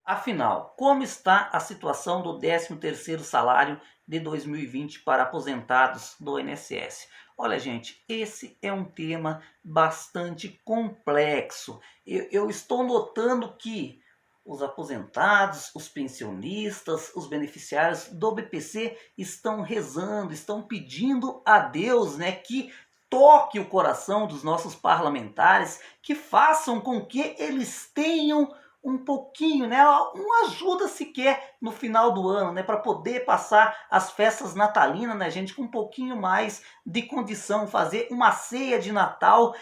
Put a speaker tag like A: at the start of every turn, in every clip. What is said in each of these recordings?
A: Afinal, como está a situação do 13º salário de 2020 para aposentados do INSS? Olha, gente, esse é um tema bastante complexo. Eu estou notando que os aposentados, os pensionistas, os beneficiários do BPC estão rezando, estão pedindo a Deus, né, que toque o coração dos nossos parlamentares, que façam com que eles tenham um pouquinho, né, uma ajuda sequer no final do ano, né, para poder passar as festas natalinas, né, gente, com um pouquinho mais de condição, fazer uma ceia de Natal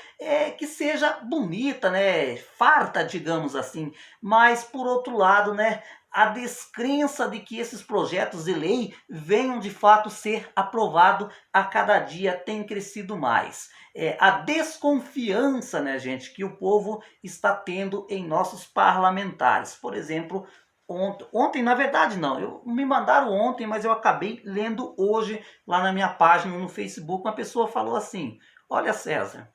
A: que seja bonita, né, farta, digamos assim. Mas por outro lado, né, a descrença de que esses projetos de lei venham de fato ser aprovados a cada dia tem crescido mais. A desconfiança, né, gente, que o povo está tendo em nossos parlamentares. Por exemplo, ontem na verdade não, me mandaram ontem, mas eu acabei lendo hoje lá na minha página no Facebook, uma pessoa falou assim: olha, César,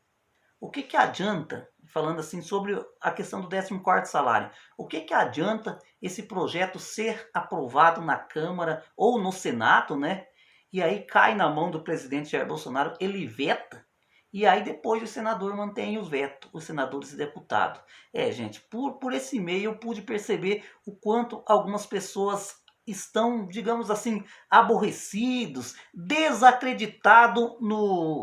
A: o que adianta, falando assim sobre a questão do 14º salário, o que adianta esse projeto ser aprovado na Câmara ou no Senado, né? E aí cai na mão do presidente Jair Bolsonaro, ele veta, e aí depois o senador mantém o veto, os senadores e deputados. Gente, por esse meio eu pude perceber o quanto algumas pessoas estão, digamos assim, aborrecidos, desacreditados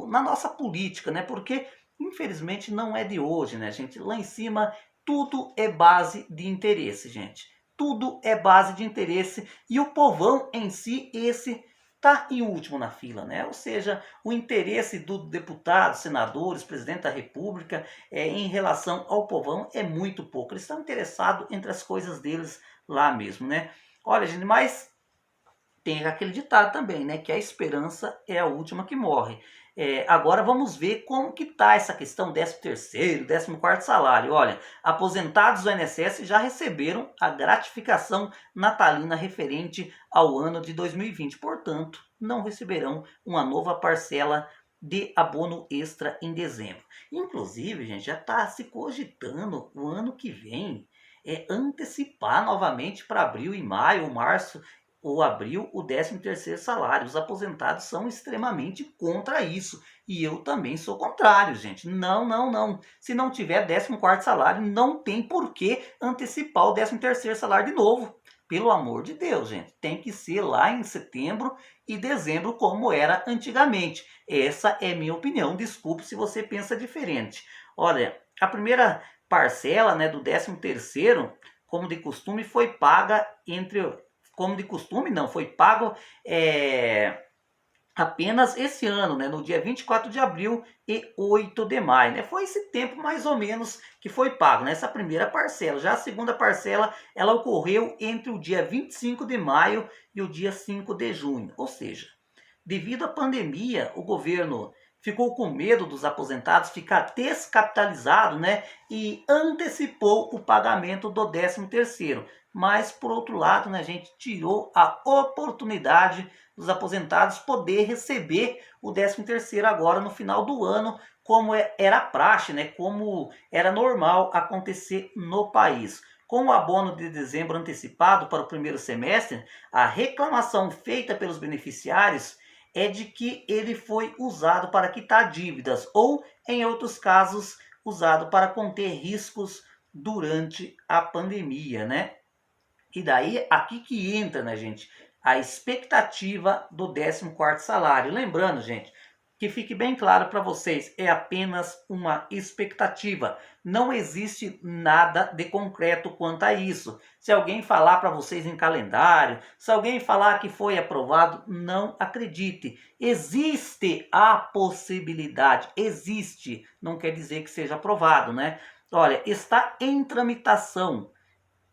A: na nossa política, né? Porque infelizmente não é de hoje, né, gente? Lá em cima tudo é base de interesse, gente. Tudo é base de interesse e o povão em si, esse tá em último na fila, né? Ou seja, o interesse do deputado, senadores, presidente da República em relação ao povão é muito pouco. Eles estão interessados entre as coisas deles lá mesmo, né? Olha, gente, mas tem aquele ditado também, né? Que a esperança é a última que morre. Agora vamos ver como que está essa questão 13º, 14º salário. Olha, aposentados do INSS já receberam a gratificação natalina referente ao ano de 2020. Portanto, não receberão uma nova parcela de abono extra em dezembro. Inclusive, gente, já está se cogitando o ano que vem antecipar novamente para abril e maio, março ou abril o 13º salário. Os aposentados são extremamente contra isso. E eu também sou contrário, gente. Não, não, não. Se não tiver 14º salário, não tem por que antecipar o 13º salário de novo. Pelo amor de Deus, gente. Tem que ser lá em setembro e dezembro como era antigamente. Essa é minha opinião. Desculpe se você pensa diferente. Olha, a primeira parcela, né, do 13º, como de costume, foi paga como de costume, não, foi pago apenas esse ano, né, no dia 24 de abril e 8 de maio. Né? Foi esse tempo mais ou menos que foi pago nessa primeira parcela. Já a segunda parcela, ela ocorreu entre o dia 25 de maio e o dia 5 de junho. Ou seja, devido à pandemia, o governo ficou com medo dos aposentados ficar descapitalizado, né? E antecipou o pagamento do 13º. Mas, por outro lado, né, a gente tirou a oportunidade dos aposentados poder receber o 13º agora no final do ano, como era praxe, né? Como era normal acontecer no país. Com o abono de dezembro antecipado para o primeiro semestre, a reclamação feita pelos beneficiários é de que ele foi usado para quitar dívidas ou, em outros casos, usado para conter riscos durante a pandemia, né? E daí, aqui que entra, né, gente, a expectativa do 14º salário. Lembrando, gente, que fique bem claro para vocês, é apenas uma expectativa. Não existe nada de concreto quanto a isso. Se alguém falar para vocês em calendário, se alguém falar que foi aprovado, não acredite. Existe a possibilidade, existe, não quer dizer que seja aprovado, né? Olha, está em tramitação.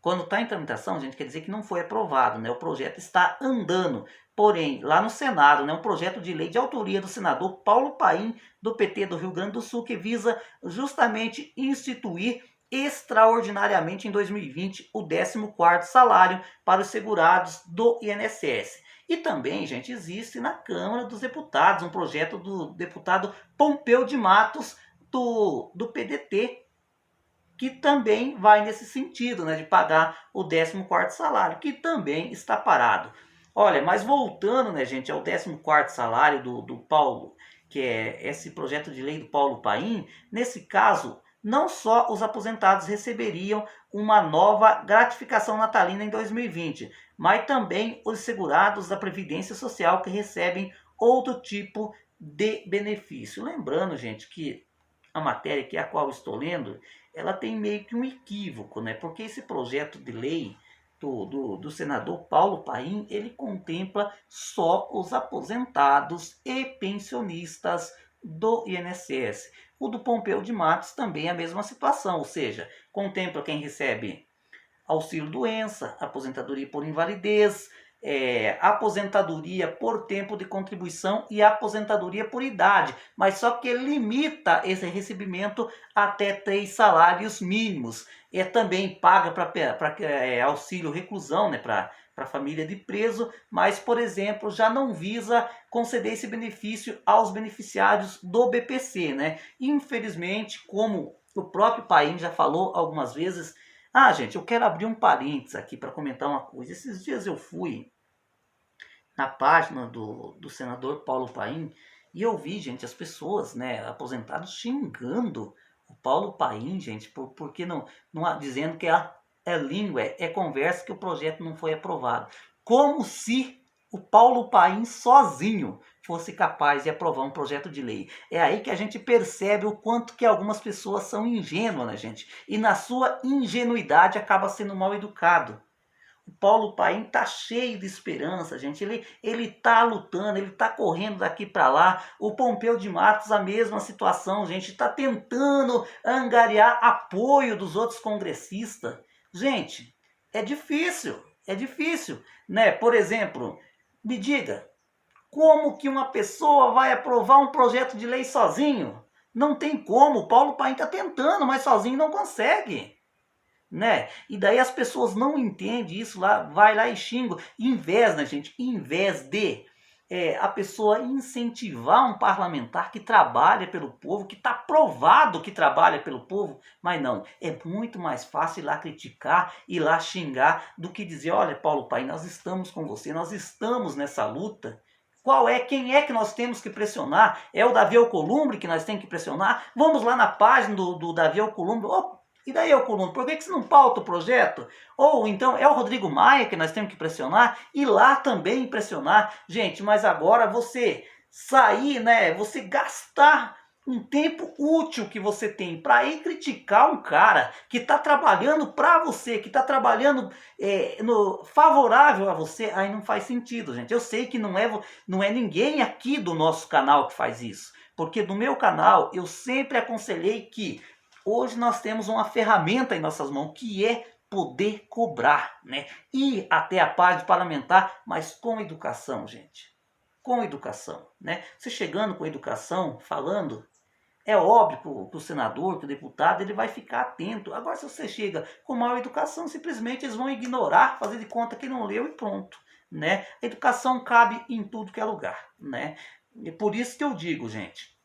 A: Quando está em tramitação, gente, quer dizer que não foi aprovado, né? O projeto está andando. Porém, lá no Senado, né, um projeto de lei de autoria do senador Paulo Paim, do PT do Rio Grande do Sul, que visa justamente instituir extraordinariamente em 2020 o 14º salário para os segurados do INSS. E também, gente, existe na Câmara dos Deputados um projeto do deputado Pompeu de Matos, do PDT, que também vai nesse sentido, né, de pagar o 14º salário, que também está parado. Olha, mas voltando, né, gente, ao 14º salário do Paulo, que é esse projeto de lei do Paulo Paim, nesse caso, não só os aposentados receberiam uma nova gratificação natalina em 2020, mas também os segurados da Previdência Social que recebem outro tipo de benefício. Lembrando, gente, que a matéria que a qual estou lendo, ela tem meio que um equívoco, né? Porque esse projeto de lei do senador Paulo Paim, ele contempla só os aposentados e pensionistas do INSS. O do Pompeu de Matos também é a mesma situação, ou seja, contempla quem recebe auxílio doença, aposentadoria por invalidez, aposentadoria por tempo de contribuição e aposentadoria por idade, mas só que limita esse recebimento até 3 salários mínimos. Também paga para auxílio reclusão, né, para a família de preso, mas, por exemplo, já não visa conceder esse benefício aos beneficiários do BPC, né? Infelizmente, como o próprio Paim já falou algumas vezes. Ah, gente, eu quero abrir um parênteses aqui para comentar uma coisa. Esses dias eu fui na página do senador Paulo Paim e eu vi, gente, as pessoas, né, aposentados xingando o Paulo Paim, gente, porque não dizendo que é língua, é conversa que o projeto não foi aprovado. Como se o Paulo Paim sozinho fosse capaz de aprovar um projeto de lei. É aí que a gente percebe o quanto que algumas pessoas são ingênuas, né, gente? E na sua ingenuidade acaba sendo mal educado. O Paulo Paim tá cheio de esperança, gente. Ele tá lutando, ele tá correndo daqui para lá. O Pompeu de Matos, a mesma situação, gente. Tá tentando angariar apoio dos outros congressistas. Gente, é difícil, né? Por exemplo, me diga, como que uma pessoa vai aprovar um projeto de lei sozinho? Não tem como. O Paulo Paim tá tentando, mas sozinho não consegue, né? E daí as pessoas não entendem isso lá, vai lá e xinga. Em vez, né, gente? Em vez de a pessoa incentivar um parlamentar que trabalha pelo povo, que está provado que trabalha pelo povo, mas não, é muito mais fácil ir lá criticar, ir lá xingar, do que dizer, olha, Paulo Paim, nós estamos com você, nós estamos nessa luta. Quem é que nós temos que pressionar? É o Davi Alcolumbre que nós temos que pressionar? Vamos lá na página do Davi Alcolumbre. E daí, Alcolumbre, por que você não pauta o projeto? Ou então é o Rodrigo Maia que nós temos que pressionar e lá também pressionar. Gente, mas agora você sair, né? Você gastar um tempo útil que você tem para ir criticar um cara que está trabalhando para você, que está trabalhando favorável a você, aí não faz sentido, gente. Eu sei que não é ninguém aqui do nosso canal que faz isso. Porque no meu canal eu sempre aconselhei que hoje nós temos uma ferramenta em nossas mãos que é poder cobrar, né? Ir até a parte parlamentar, mas com educação, gente. Com educação, né? Você chegando com educação, falando, é óbvio que o senador, que o deputado, ele vai ficar atento. Agora, se você chega com mal educação, simplesmente eles vão ignorar, fazer de conta que não leu e pronto, né? A educação cabe em tudo que é lugar, né? E por isso que eu digo, gente,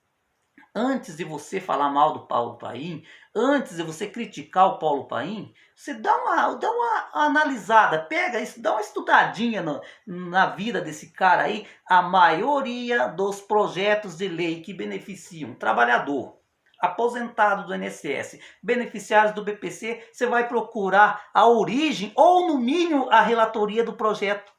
A: antes de você falar mal do Paulo Paim, antes de você criticar o Paulo Paim, você dá uma analisada, pega isso, dá uma estudadinha na vida desse cara aí. A maioria dos projetos de lei que beneficiam trabalhador, aposentado do INSS, beneficiários do BPC, você vai procurar a origem ou no mínimo a relatoria do projeto.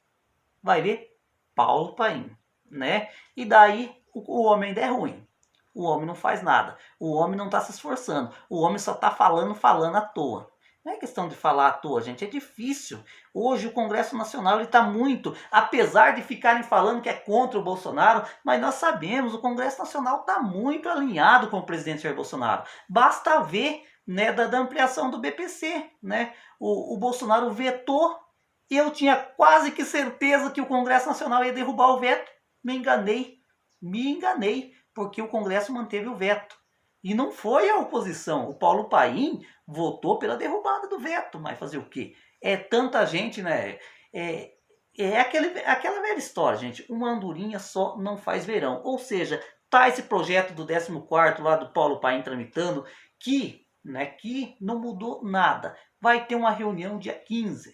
A: Vai ver Paulo Paim, né? E daí o homem ainda é ruim. O homem não faz nada. O homem não está se esforçando. O homem só está falando à toa. Não é questão de falar à toa, gente. É difícil. Hoje o Congresso Nacional está muito, apesar de ficarem falando que é contra o Bolsonaro, mas nós sabemos, o Congresso Nacional está muito alinhado com o presidente Jair Bolsonaro. Basta ver, né, da ampliação do BPC, né? O Bolsonaro vetou e eu tinha quase que certeza que o Congresso Nacional ia derrubar o veto. Me enganei, porque o Congresso manteve o veto. E não foi a oposição. O Paulo Paim votou pela derrubada do veto. Mas fazer o quê? É tanta gente, né? Aquela velha história, gente. Uma andorinha só não faz verão. Ou seja, tá esse projeto do 14º lá do Paulo Paim tramitando, que né, que não mudou nada. Vai ter uma reunião dia 15,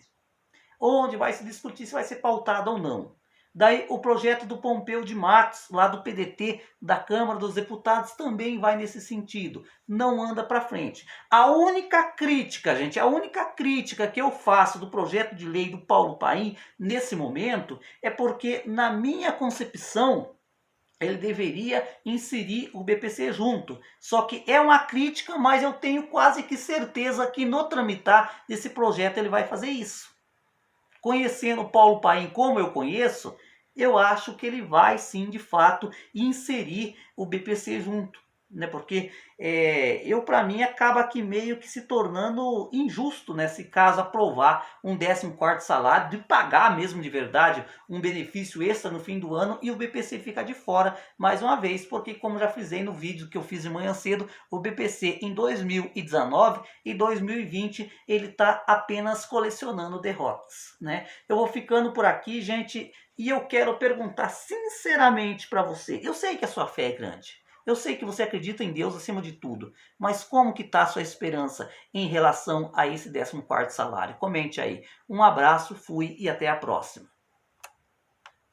A: onde vai se discutir se vai ser pautado ou não. Daí o projeto do Pompeu de Matos, lá do PDT, da Câmara dos Deputados, também vai nesse sentido. Não anda para frente. A única crítica, gente, a única crítica que eu faço do projeto de lei do Paulo Paim, nesse momento, é porque, na minha concepção, ele deveria inserir o BPC junto. Só que é uma crítica, mas eu tenho quase que certeza que no tramitar desse projeto ele vai fazer isso. Conhecendo o Paulo Paim como eu conheço, eu acho que ele vai sim, de fato, inserir o BPC junto. Né? Porque eu, para mim, acaba aqui meio que se tornando injusto, né? Se caso aprovar um 14º salário, de pagar mesmo de verdade um benefício extra no fim do ano e o BPC fica de fora mais uma vez, porque como já fizei no vídeo que eu fiz de manhã cedo, o BPC em 2019 e 2020 ele está apenas colecionando derrotas, né? Eu vou ficando por aqui, gente, e eu quero perguntar sinceramente para você. Eu sei que a sua fé é grande. Eu sei que você acredita em Deus acima de tudo, mas como que está a sua esperança em relação a esse 14º salário? Comente aí. Um abraço, fui e até a próxima.